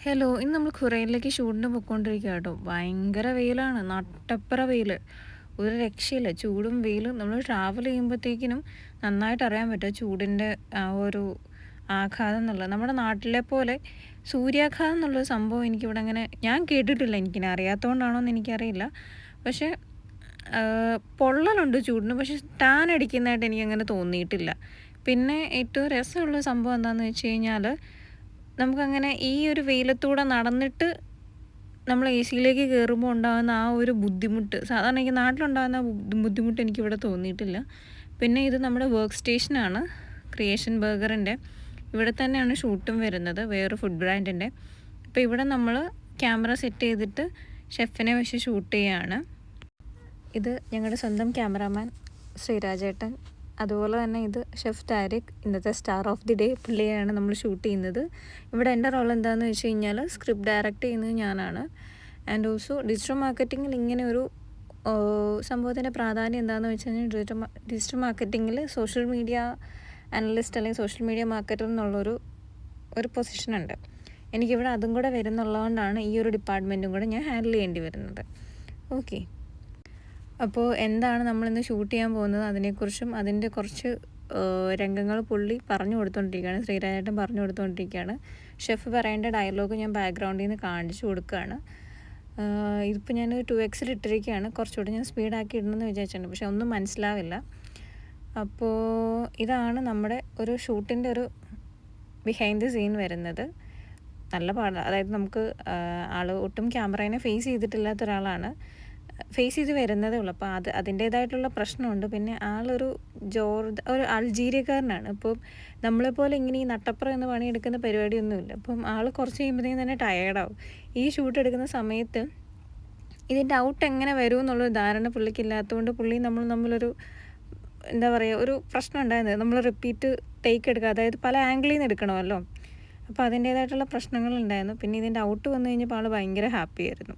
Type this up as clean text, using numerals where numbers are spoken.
Hello, ഇന്ന് നമ്മൾ ഖുറൈനിലേക്ക് ഷൂട്ടിന് പൊയ്ക്കൊണ്ടിരിക്കുക കേട്ടോ. ഭയങ്കര വെയിലാണ്, നട്ടപ്പുറ വെയിൽ. ഒരു രക്ഷയില്ല. ചൂടും വെയിലും നമ്മൾ ട്രാവൽ ചെയ്യുമ്പോഴത്തേക്കിനും നന്നായിട്ട് അറിയാൻ പറ്റും ചൂടിൻ്റെ ആ ഒരു ആഘാതം എന്നുള്ളത്. നമ്മുടെ നാട്ടിലെ പോലെ സൂര്യാഘാതം എന്നുള്ളൊരു സംഭവം എനിക്കിവിടെ അങ്ങനെ ഞാൻ കേട്ടിട്ടില്ല. എനിക്കിനെ അറിയാത്തതുകൊണ്ടാണോ എന്ന് എനിക്കറിയില്ല. പക്ഷേ പൊള്ളലുണ്ട് ചൂടിന്, പക്ഷെ ടാൻ അടിക്കുന്നതായിട്ട് എനിക്കങ്ങനെ തോന്നിയിട്ടില്ല. പിന്നെ ഏറ്റവും രസമുള്ള സംഭവം എന്താണെന്ന് വെച്ച് കഴിഞ്ഞാൽ, നമുക്കങ്ങനെ ഈ ഒരു വെയിലത്തൂടെ നടന്നിട്ട് നമ്മൾ എ സിയിലേക്ക് കയറുമ്പോൾ ഉണ്ടാകുന്ന ആ ഒരു ബുദ്ധിമുട്ട്, സാധാരണ എനിക്ക് നാട്ടിലുണ്ടാകുന്ന ബുദ്ധിമുട്ട് എനിക്കിവിടെ തോന്നിയിട്ടില്ല. പിന്നെ ഇത് നമ്മുടെ വർക്ക് സ്റ്റേഷനാണ്, ക്രിയേഷൻ ബർഗറിൻ്റെ. ഇവിടെ തന്നെയാണ് ഷൂട്ടും വരുന്നത്, വേറെ ഫുഡ് ബ്രാൻഡിൻ്റെ. അപ്പോൾ ഇവിടെ നമ്മൾ ക്യാമറ സെറ്റ് ചെയ്തിട്ട് ഷെഫിനെ വെച്ച് ഷൂട്ട് ചെയ്യുകയാണ്. ഇത് ഞങ്ങളുടെ സ്വന്തം ക്യാമറാമാൻ ശ്രീരാജേട്ടൻ. അതുപോലെ തന്നെ ഇത് ഷെഫ് താരിഖ്, ഇന്നത്തെ സ്റ്റാർ ഓഫ് ദി ഡേ. പുള്ളിയാണ് നമ്മൾ ഷൂട്ട് ചെയ്യുന്നത്. ഇവിടെ എൻ്റെ റോൾ എന്താണെന്ന് വെച്ച് കഴിഞ്ഞാൽ, സ്ക്രിപ്റ്റ് ഡയറക്റ്റ് ചെയ്യുന്നത് ഞാനാണ്. ആൻഡ് ഓൾസോ ഡിജിറ്റൽ മാർക്കറ്റിങ്ങിൽ ഇങ്ങനെ ഒരു സംഭവത്തിൻ്റെ പ്രാധാന്യം എന്താണെന്ന് വെച്ച് കഴിഞ്ഞാൽ, ഡിജിറ്റൽ മാർക്കറ്റിങ്ങിൽ സോഷ്യൽ മീഡിയ അനലിസ്റ്റ് അല്ലെങ്കിൽ സോഷ്യൽ മീഡിയ മാർക്കറ്റർ എന്നുള്ളൊരു പൊസിഷനുണ്ട്. എനിക്കിവിടെ അതും കൂടെ വരുന്നുള്ളതുകൊണ്ടാണ് ഈ ഒരു ഡിപ്പാർട്ട്മെൻറ്റും കൂടെ ഞാൻ ഹാൻഡിൽ ചെയ്യേണ്ടി വരുന്നത്. ഓക്കെ, അപ്പോൾ എന്താണ് നമ്മളിന്ന് ഷൂട്ട് ചെയ്യാൻ പോകുന്നത് അതിനെക്കുറിച്ചും അതിൻ്റെ കുറച്ച് രംഗങ്ങൾ പുള്ളി പറഞ്ഞു കൊടുത്തുകൊണ്ടിരിക്കുകയാണ്, ശ്രീരാജേട്ടൻ പറഞ്ഞു കൊടുത്തുകൊണ്ടിരിക്കുകയാണ്. ഷെഫ് പറയേണ്ട ഡയലോഗ് ഞാൻ ബാക്ക്ഗ്രൗണ്ടിൽ നിന്ന് കാണിച്ചു കൊടുക്കുകയാണ്. ഇതിപ്പോൾ ഞാൻ 2x ഇട്ടിരിക്കുകയാണ്. കുറച്ചുകൂടി ഞാൻ സ്പീഡാക്കി ഇടണമെന്ന് വിചാരിച്ചിട്ടുണ്ട്, പക്ഷെ ഒന്നും മനസ്സിലാവില്ല. അപ്പോൾ ഇതാണ് നമ്മുടെ ഒരു ഷൂട്ടിൻ്റെ ഒരു ബിഹൈൻഡ് ദി സീൻ വരുന്നത്. നല്ല പാടാണ്. അതായത് നമുക്ക് ആൾ ഒട്ടും ക്യാമറേനെ ഫേസ് ചെയ്തിട്ടില്ലാത്ത ഒരാളാണ്, ഫേസ് ചെയ്ത് വരുന്നതേ ഉള്ളൂ. അപ്പോൾ അതിൻ്റേതായിട്ടുള്ള പ്രശ്നമുണ്ട്. പിന്നെ ആളൊരു ഒരു അൾജീരിയക്കാരനാണ്. അപ്പം നമ്മളെപ്പോലെ ഇങ്ങനെ ഈ നട്ടപ്പുറം എന്ന് പണിയെടുക്കുന്ന പരിപാടിയൊന്നുമില്ല. അപ്പം ആൾ കുറച്ച് കഴിയുമ്പോഴത്തേക്കും തന്നെ ടയേർഡാവും. ഈ ഷൂട്ട് എടുക്കുന്ന സമയത്ത് ഇതിൻ്റെ ഔട്ട് എങ്ങനെ വരും എന്നുള്ളൊരു ധാരണ പുള്ളിക്കില്ലാത്തതുകൊണ്ട് പുള്ളി നമ്മൾ തമ്മിലൊരു എന്താ പറയുക, ഒരു പ്രശ്നം ഉണ്ടായിരുന്നത്. നമ്മൾ റിപ്പീറ്റ് ടേക്ക് എടുക്കുക, അതായത് പല ആംഗിളിൽ നിന്ന് എടുക്കണമല്ലോ. അപ്പോൾ അതിൻ്റേതായിട്ടുള്ള പ്രശ്നങ്ങളുണ്ടായിരുന്നു. പിന്നെ ഇതിൻ്റെ ഔട്ട് വന്നു കഴിഞ്ഞപ്പോൾ ആൾ ഭയങ്കര ഹാപ്പി ആയിരുന്നു.